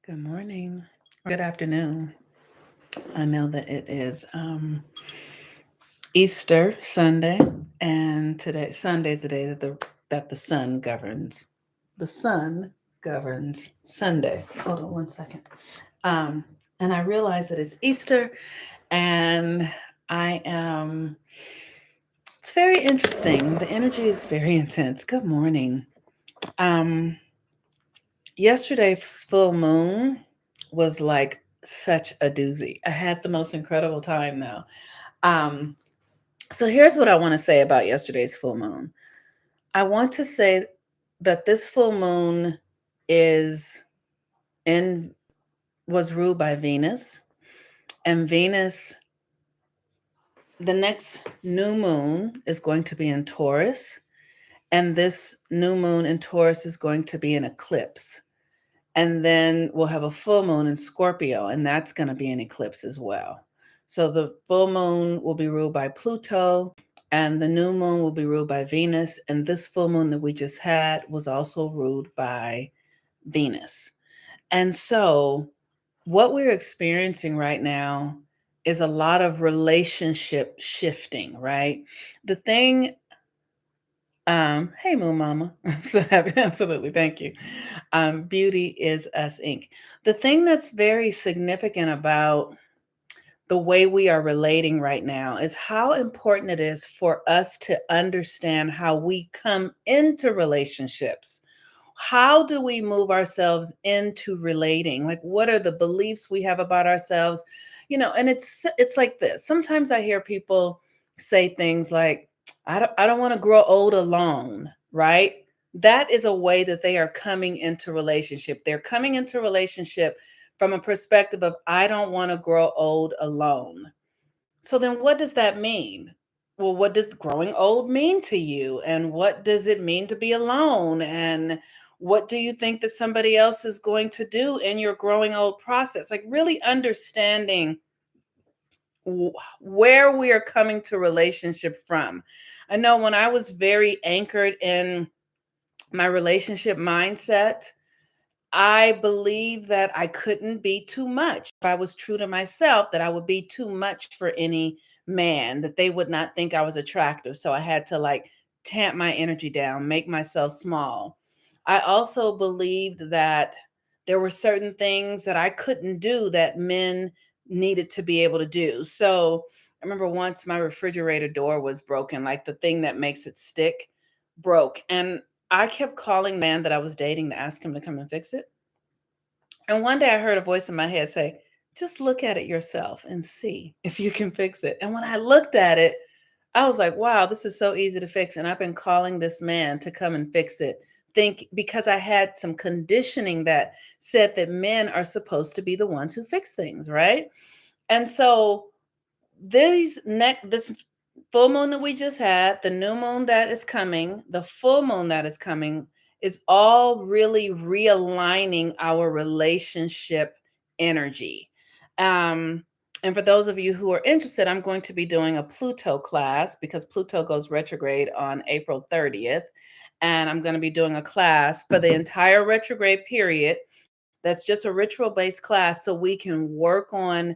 Good morning. Good afternoon. I know that it is Easter Sunday, and today Sunday is the day that the sun governs. The sun governs Sunday. Hold on one second. Um, and I realize that it's Easter, and I am. It's very interesting. The energy is very intense. Good morning. Um, Yesterday's full moon was like such a doozy. I had the most incredible time though. Um, so here's what I want to say about yesterday's full moon. I want to say that this full moon is in was ruled by Venus, and Venus, the next new moon is going to be in Taurus, and this new moon in Taurus is going to be an eclipse. And then we'll have a full moon in Scorpio, and that's going to be an eclipse as well. So the full moon will be ruled by Pluto, and the new moon will be ruled by Venus. And this full moon that we just had was also ruled by Venus. And so what we're experiencing right now is a lot of relationship shifting, right? The thing Hey Moon Mama. I'm so happy. Absolutely. Thank you. Beauty is Us Inc. The thing that's very significant about the way we are relating right now is how important it is for us to understand how we come into relationships. How do we move ourselves into relating? Like, what are the beliefs we have about ourselves? And it's like this. Sometimes I hear people say things like, I don't want to grow old alone, right? That is a way that they are coming into relationship. They're coming into relationship from a perspective of, I don't want to grow old alone. So then what does that mean? Well, what does growing old mean to you? And what does it mean to be alone? And what do you think that somebody else is going to do in your growing old process? Like really understanding where we are coming to relationship from. I know when I was very anchored in my relationship mindset, I believe that I couldn't be too much. If I was true to myself, that I would be too much for any man, that they would not think I was attractive. So I had to like tamp my energy down, make myself small. I also believed that there were certain things that I couldn't do that men needed to be able to do. So I remember once my refrigerator door was broken, like the thing that makes it stick broke. And I kept calling the man that I was dating to ask him to come and fix it. And one day I heard a voice in my head say, just look at it yourself and see if you can fix it. And when I looked at it, I was like, wow, this is so easy to fix. And I've been calling this man to come and fix it. Think because I had some conditioning that said that men are supposed to be the ones who fix things, right? And so this full moon that we just had, the new moon that is coming, the full moon that is coming is all really realigning our relationship energy. Um, and for those of you who are interested, I'm going to be doing a Pluto class because Pluto goes retrograde on April 30th. And I'm going to be doing a class for the entire retrograde period. That's just a ritual based class so we can work on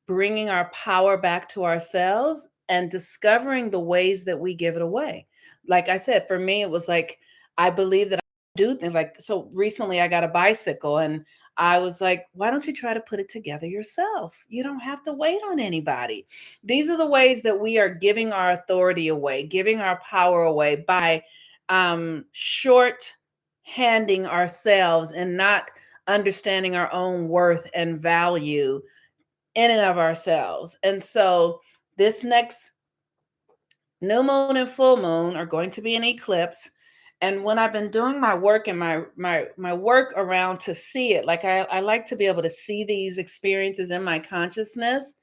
bringing our power back to ourselves and discovering the ways that we give it away. Like I said, for me, it was like, I believe that I do things like, so recently I got a bicycle and I was like, why don't you try to put it together yourself? You don't have to wait on anybody. These are the ways that we are giving our authority away, giving our power away by short handing ourselves and not understanding our own worth and value in and of ourselves. And so this next new moon and full moon are going to be an eclipse. And when I've been doing my work and my work around to see it, like I like to be able to see these experiences in my consciousness.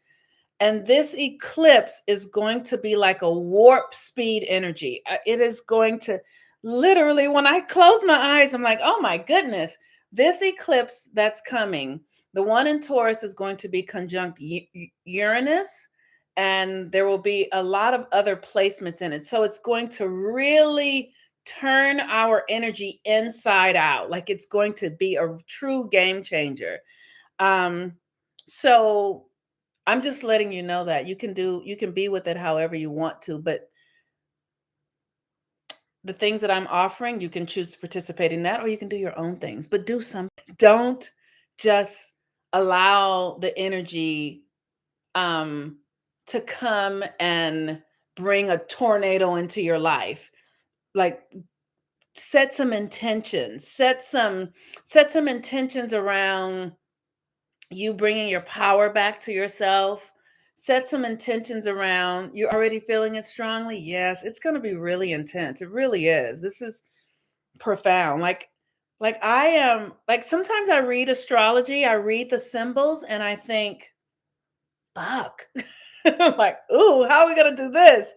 And this eclipse is going to be like a warp speed energy. It is going to literally, when I close my eyes, I'm like, oh my goodness, this eclipse that's coming, the one in Taurus is going to be conjunct Uranus, and there will be a lot of other placements in it. So it's going to really turn our energy inside out. Like it's going to be a true game changer. Um, so I'm just letting you know that you can be with it however you want to, but the things that I'm offering, you can choose to participate in that or you can do your own things, but do something. Don't just allow the energy um to come and bring a tornado into your life. Like set some intentions. Set some intentions around you bringing your power back to yourself. Set some intentions around you already feeling it strongly. Yes, it's going to be really intense. It really is. This is profound. Like I am like sometimes I read astrology, I read the symbols and I think, fuck. I'm like, ooh, how are we going to do this?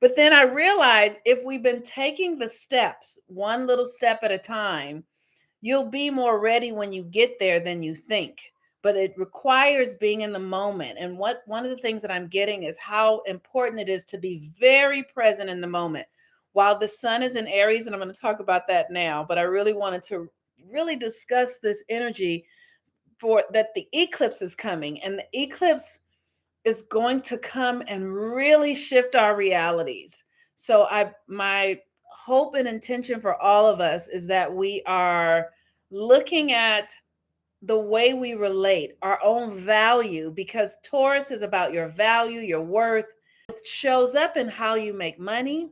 But then I realize if we've been taking the steps one little step at a time, you'll be more ready when you get there than you think. But it requires being in the moment. And what one of the things that I'm getting is how important it is to be very present in the moment. While the sun is in Aries, and I'm going to talk about that now, but I really wanted to really discuss this energy for that the eclipse is coming. And the eclipse is going to come and really shift our realities. So I my hope and intention for all of us is that we are looking at the way we relate, our own value, because Taurus is about your value, your worth. It shows up in how you make money,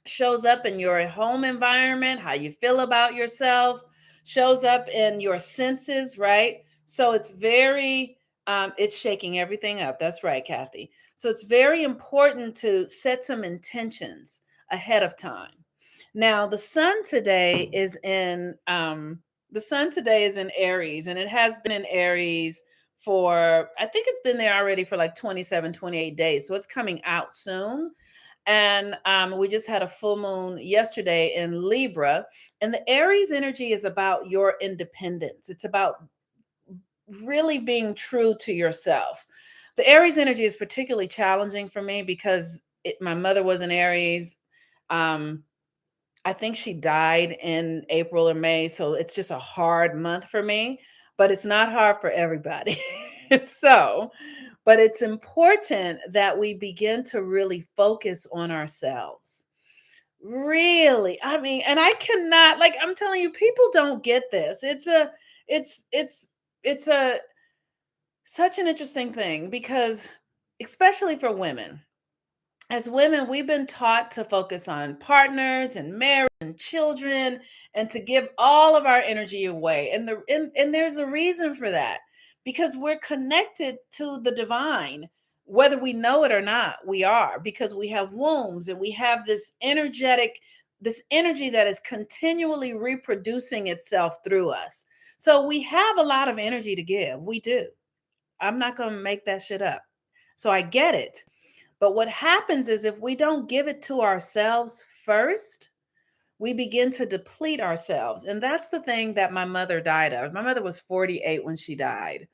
shows up in your home environment, how you feel about yourself, shows up in your senses, right? So it's very, it's shaking everything up. That's right, Kathy. So it's very important to set some intentions ahead of time. Now, the sun today is in Aries, and it has been in Aries for, I think it's been there already for like 27, 28 days. So it's coming out soon. And we just had a full moon yesterday in Libra. And the Aries energy is about your independence. It's about really being true to yourself. The Aries energy is particularly challenging for me because my mother was an Aries. Um, I think she died in April or May. So it's just a hard month for me, but it's not hard for everybody. So, but it's important that we begin to really focus on ourselves. Really. I mean, and I cannot, like, I'm telling you, people don't get this. It's, it's a, such an interesting thing because, especially for women, as women, we've been taught to focus on partners and marriage and children and to give all of our energy away. And there's a reason for that because we're connected to the divine. Whether we know it or not, we are because we have wombs and we have this energy that is continually reproducing itself through us. So we have a lot of energy to give. We do. I'm not going to make that shit up. So I get it. But what happens is if we don't give it to ourselves first, we begin to deplete ourselves. And that's the thing that my mother died of. My mother was 48 when she died.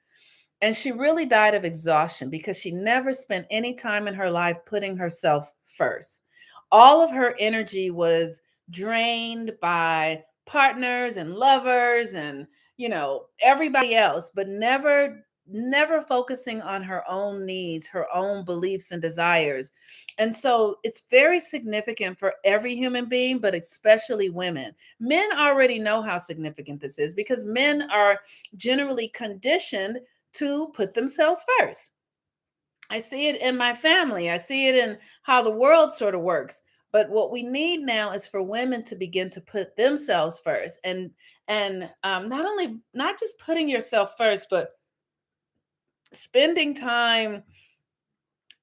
And she really died of exhaustion because she never spent any time in her life putting herself first. All of her energy was drained by partners and lovers and, everybody else, but never focusing on her own needs, her own beliefs and desires. And so it's very significant for every human being, but especially women. Men already know how significant this is because men are generally conditioned to put themselves first. I see it in my family. I see it in how the world sort of works. But what we need now is for women to begin to put themselves first, and not just putting yourself first, but spending time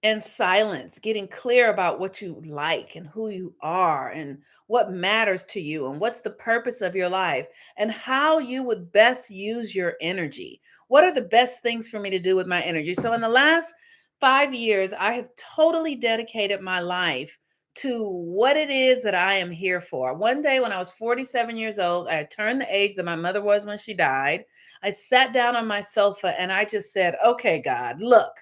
and silence, getting clear about what you like and who you are and what matters to you and what's the purpose of your life and how you would best use your energy. What are the best things for me to do with my energy? So, in the last 5 years, I have totally dedicated my life to what it is that I am here for. One day when I was 47 years old, I had turned the age that my mother was when she died. I sat down on my sofa and I just said, okay, God, look.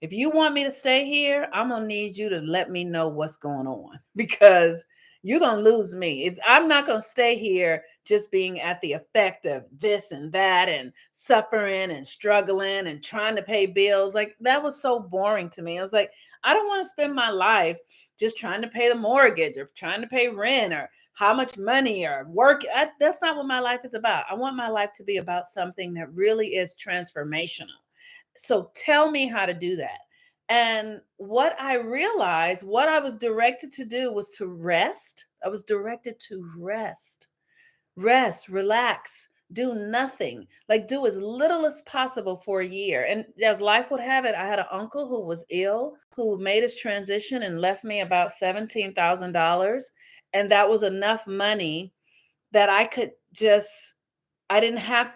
If you want me to stay here, I'm going to need you to let me know what's going on because you're going to lose me. If I'm not going to stay here just being at the effect of this and that and suffering and struggling and trying to pay bills. Like that was so boring to me. I was like, I don't want to spend my life just trying to pay the mortgage or trying to pay rent or how much money or work. That's not what my life is about. I want my life to be about something that really is transformational. So tell me how to do that. And what I realized, what I was directed to do was to rest. I was directed to rest, relax, do nothing, like do as little as possible for a year. And as life would have it, I had an uncle who was ill, who made his transition and left me about $17,000. And that was enough money that I could just I didn't have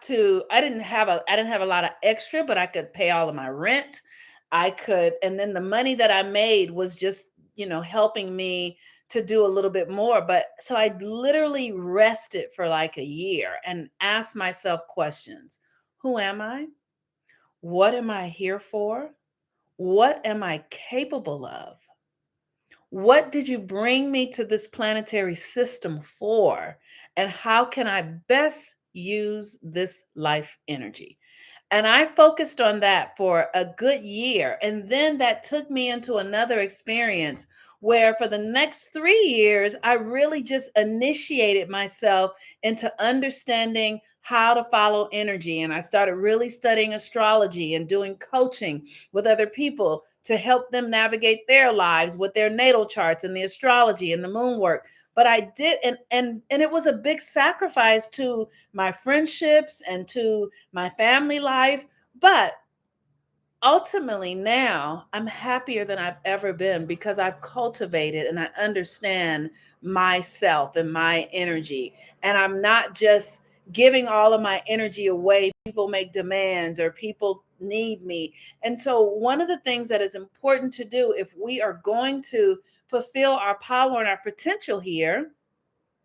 a lot of extra, but I could pay all of my rent. I could, and then the money that I made was just, helping me to do a little bit more. But so I literally rested for like a year and asked myself questions. Who am I? What am I here for? What am I capable of? What did you bring me to this planetary system for? And how can I best use this life energy? And I focused on that for a good year. And then that took me into another experience where for the next 3 years, I really just initiated myself into understanding how to follow energy. And I started really studying astrology and doing coaching with other people to help them navigate their lives with their natal charts and the astrology and the moon work. But I did, and it was a big sacrifice to my friendships and to my family life. But ultimately, now I'm happier than I've ever been because I've cultivated and I understand myself and my energy. And I'm not just giving all of my energy away. People make demands or people need me. And so, one of the things that is important to do if we are going to fulfill our power and our potential here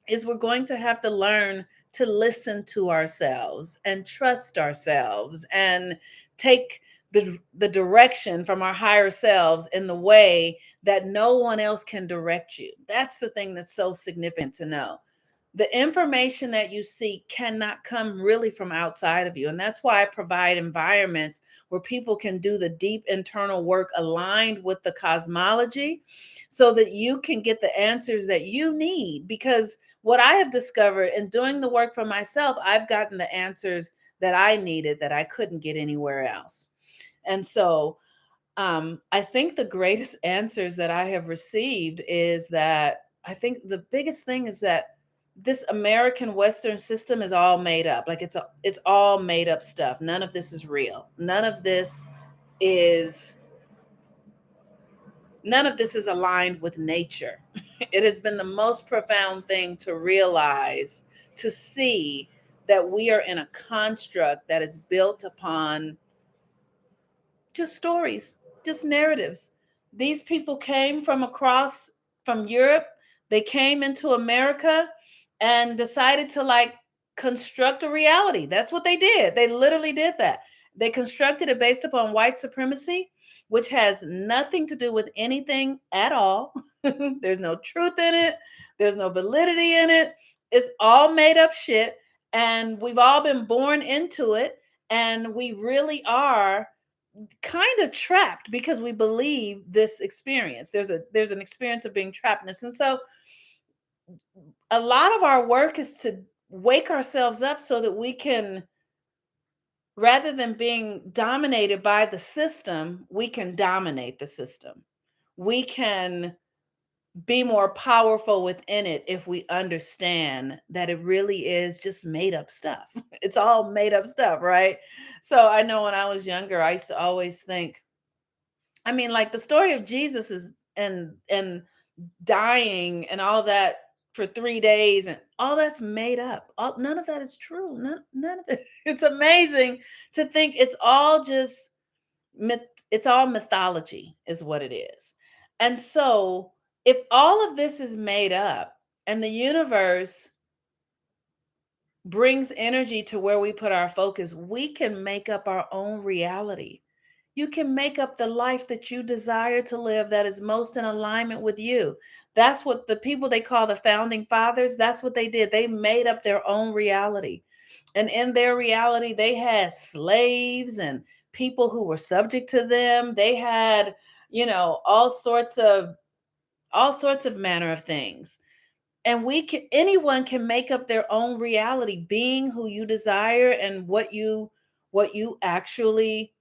is we're going to have to learn to listen to ourselves and trust ourselves and take the direction from our higher selves in the way that no one else can direct you. That's the thing that's so significant to know. The information that you seek cannot come really from outside of you. And that's why I provide environments where people can do the deep internal work aligned with the cosmology so that you can get the answers that you need. Because what I have discovered in doing the work for myself, I've gotten the answers that I needed that I couldn't get anywhere else. And so I think the greatest answers that I have received is that I think the biggest thing is that this American Western system is all made up. Like it's all made up stuff. None of this is real. Is none of this is aligned with nature. It has been the most profound thing to realize, to see that we are in a construct that is built upon just stories, just narratives. These people came from across from Europe. They came into America and decided to like construct a reality. That's what they did. They literally did that. They constructed it based upon white supremacy, which has nothing to do with anything at all. There's no truth in it. There's no validity in it. It's all made up shit. And we've all been born into it. And we really are kind of trapped because we believe this experience. There's an experience of being trappedness. And so a lot of our work is to wake ourselves up so that we can, rather than being dominated by the system, we can dominate the system. We can be more powerful within it if we understand that it really is just made up stuff. It's all made up stuff, right? So I know when I was younger, I used to always think, I mean, like the story of Jesus is and dying and all that for 3 days and all that's made up. None of that is true. None of it. It's amazing to think it's all just myth. It's all mythology, is what it is. And so, if all of this is made up and the universe brings energy to where we put our focus, we can make up our own reality. You can make up the life that you desire to live that is most in alignment with you. That's what the people they call the founding fathers, that's what they did. They made up their own reality. And in their reality, they had slaves and people who were subject to them. They had, all sorts of manner of things. And anyone can make up their own reality, being who you desire and what you actually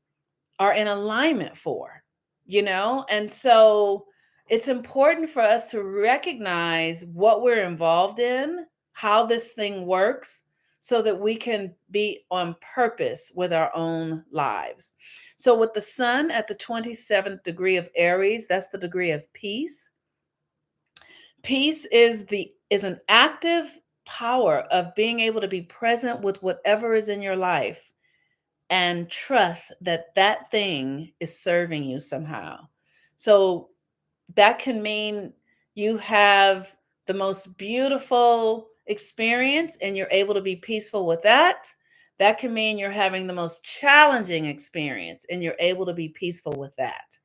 are in alignment for. And so it's important for us to recognize what we're involved in, how this thing works, so that we can be on purpose with our own lives. So with the sun at the 27th degree of Aries, that's the degree of peace. Peace is an active power of being able to be present with whatever is in your life and trust that that thing is serving you somehow. So that can mean you have the most beautiful experience and you're able to be peaceful with that. That can mean you're having the most challenging experience and you're able to be peaceful with that.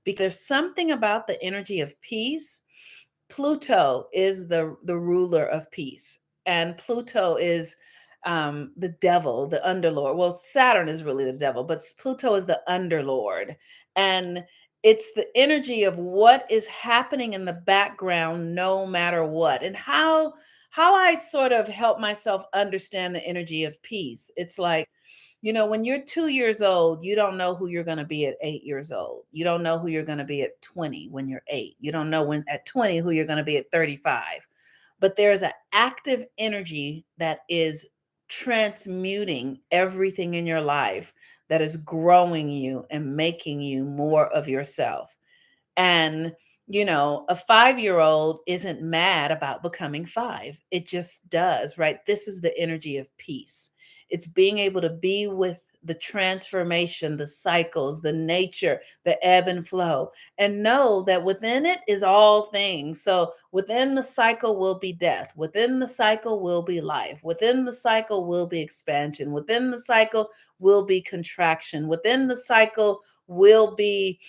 Because there's something about the energy of peace. Pluto is the ruler of peace, and Pluto is the devil, the underlord. Well, Saturn is really the devil, but Pluto is the underlord, and it's the energy of what is happening in the background, no matter what, and how I sort of help myself understand the energy of peace. It's like, when you're 2 years old, you don't know who you're going to be at 8 years old. You don't know who you're going to be at 20 when you're eight. You don't know when at 20 who you're going to be at 35. But there's an active energy that is transmuting everything in your life, that is growing you and making you more of yourself. And, a 5-year old isn't mad about becoming five. It just does, right? This is the energy of peace. It's being able to be with the transformation, the cycles, the nature, the ebb and flow, and know that within it is all things. So within the cycle will be death. Within the cycle will be life. Within the cycle will be expansion. Within the cycle will be contraction. Within the cycle will be,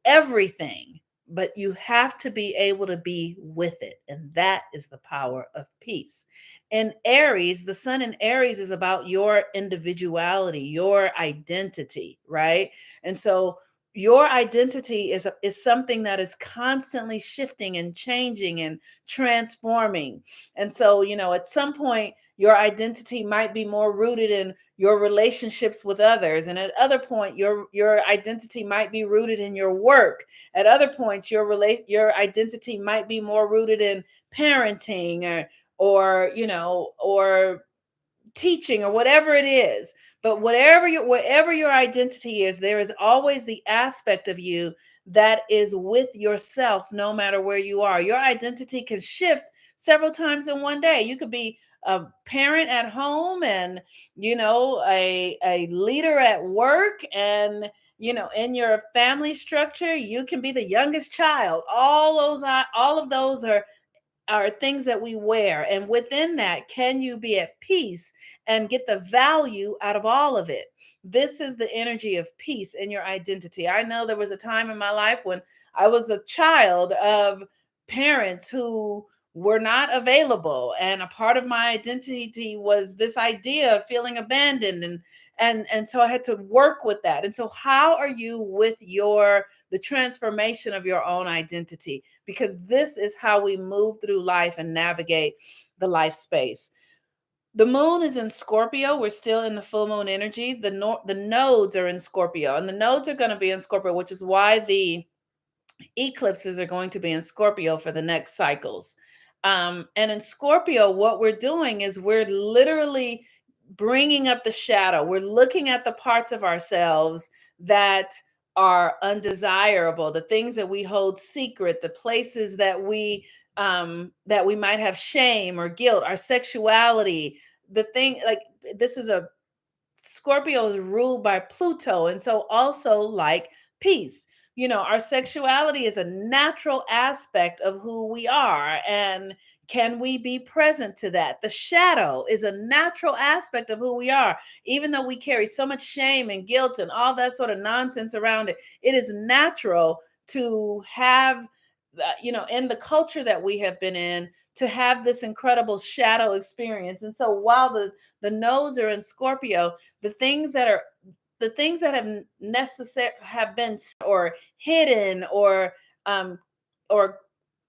everything. But you have to be able to be with it. And that is the power of peace. In Aries, the sun in Aries is about your individuality, your identity, right? And so your identity is something that is constantly shifting and changing and transforming. And so, at some point, your identity might be more rooted in your relationships with others, and at other point your identity might be rooted in your work. At other points your identity might be more rooted in parenting, or teaching, or whatever it is. But whatever your identity is, there is always the aspect of you that is with yourself, no matter where you are. Your identity can shift several times in one day. You could be a parent at home, and a leader at work, and in your family structure you can be the youngest child. All of those are things that we wear. And within that, can you be at peace and get the value out of all of it? This is the energy of peace in your identity. I know there was a time in my life when I was a child of parents who were not available, and a part of my identity was this idea of feeling abandoned, and so I had to work with that. And so how are you with the transformation of your own identity? Because this is how we move through life and navigate the life space. The moon is in Scorpio. We're still in the full moon energy. The nodes are in Scorpio, and the nodes are going to be in Scorpio, which is why the eclipses are going to be in Scorpio for the next cycles. And in Scorpio, what we're doing is we're literally bringing up the shadow. We're looking at the parts of ourselves that are undesirable, the things that we hold secret, the places that we might have shame or guilt, our sexuality, the thing like this is a Scorpio is ruled by Pluto. And so, also like peace, our sexuality is a natural aspect of who we are. And can we be present to that? The shadow is a natural aspect of who we are. Even though we carry so much shame and guilt and all that sort of nonsense around it, it is natural to have in the culture that we have been in, to have this incredible shadow experience. And so while the nodes are in Scorpio, the things that are the things that have necessary have been or hidden um or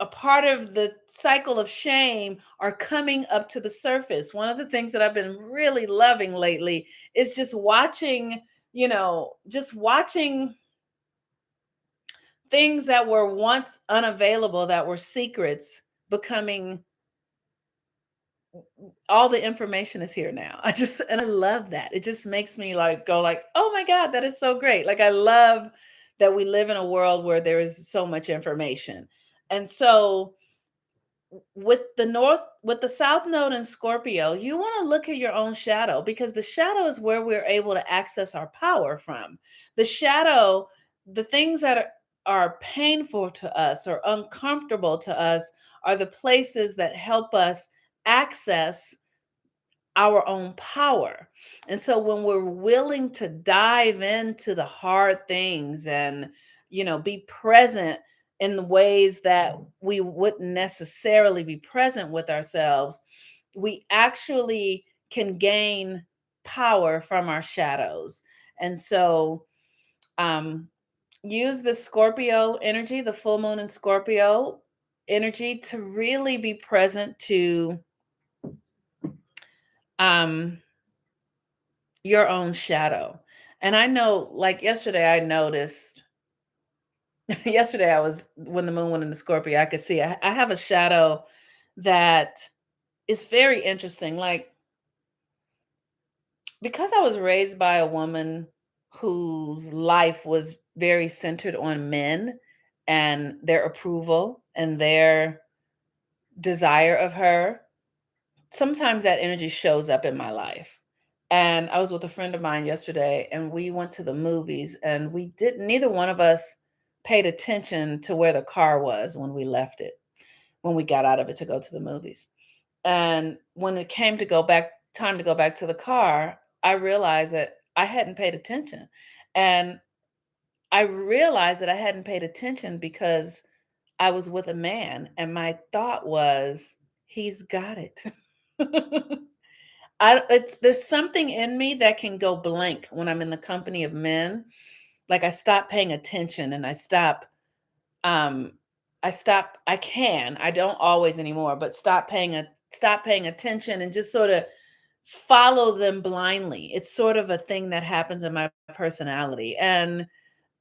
a part of the cycle of shame are coming up to the surface. One of the things that I've been really loving lately is just watching, just watching things that were once unavailable, that were secrets, becoming all the information is here now. And I love that. It just makes me like go like, "Oh my god, that is so great." Like I love that we live in a world where there is so much information. And so with the south node in Scorpio, you want to look at your own shadow, because the shadow is where we're able to access our power from. The shadow, the things that are painful to us or uncomfortable to us, are the places that help us access our own power. And so when we're willing to dive into the hard things and, be present in the ways that we wouldn't necessarily be present with ourselves, we actually can gain power from our shadows. And so, um, use the Scorpio energy, the full moon in Scorpio energy, to really be present to um your own shadow. And I know, like yesterday, I noticed, yesterday, I was, when the moon went into Scorpio, I could see I have a shadow that is very interesting. Like, because I was raised by a woman whose life was very centered on men and their approval and their desire of her, sometimes that energy shows up in my life. And I was with a friend of mine yesterday, and we went to the movies, and we didn't neither one of us paid attention to where the car was when we left it, when we got out of it to go to the movies. And when it came to go back, time to go back to the car, I realized that I hadn't paid attention. And I realized that I hadn't paid attention because I was with a man, and my thought was, he's got it. There's something in me that can go blank when I'm in the company of men. Like, I stop paying attention, and um I don't always anymore, but stop paying attention and just sort of follow them blindly. It's sort of a thing that happens in my personality. And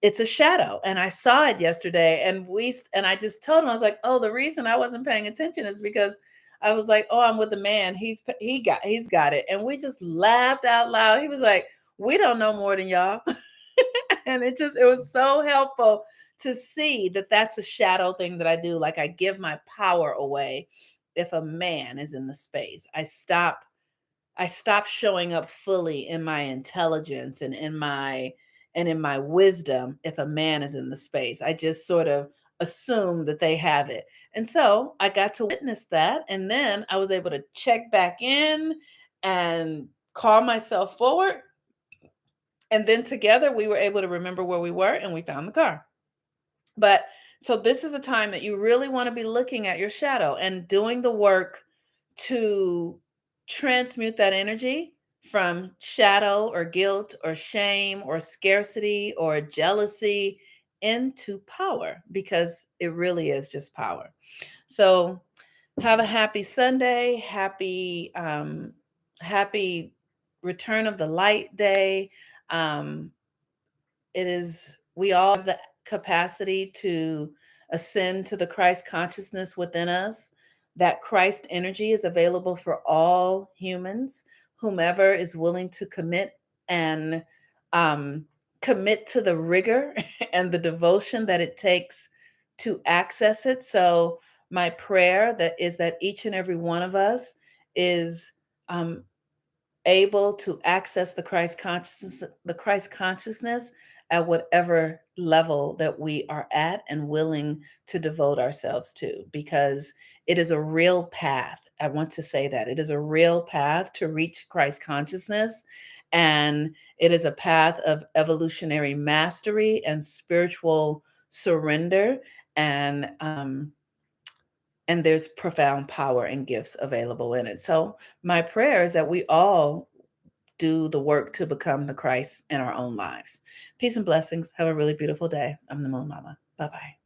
it's a shadow, and I saw it yesterday, and I just told him, I was like, "Oh, the reason I wasn't paying attention is because I was like, oh, I'm with a man. He's got it." And we just laughed out loud. He was like, "We don't know more than y'all." And it was so helpful to see that that's a shadow thing that I do. Like, I give my power away if a man is in the space. I stop showing up fully in my intelligence and in my wisdom if a man is in the space. I just sort of assume that they have it. And so I got to witness that, and then I was able to check back in and call myself forward, and then together we were able to remember where we were, and we found the car. But so this is a time that you really want to be looking at your shadow and doing the work to transmute that energy from shadow or guilt or shame or scarcity or jealousy into power, because it really is just power. So have a happy Sunday, happy return of the light day. Um, it is, we all have the capacity to ascend to the Christ consciousness within us. That Christ energy is available for all humans, whomever is willing to and um, commit to the rigor and the devotion that it takes to access it. So my prayer that is that each and every one of us is um, able to access the Christ consciousness at whatever level that we are at and willing to devote ourselves to, because it is a real path. I want to say that it is a real path to reach Christ consciousness, and it is a path of evolutionary mastery and spiritual surrender. and there's profound power and gifts available in it. So my prayer is that we all do the work to become the Christ in our own lives. Peace and blessings. Have a really beautiful day. I'm the Moon Mama. Bye bye.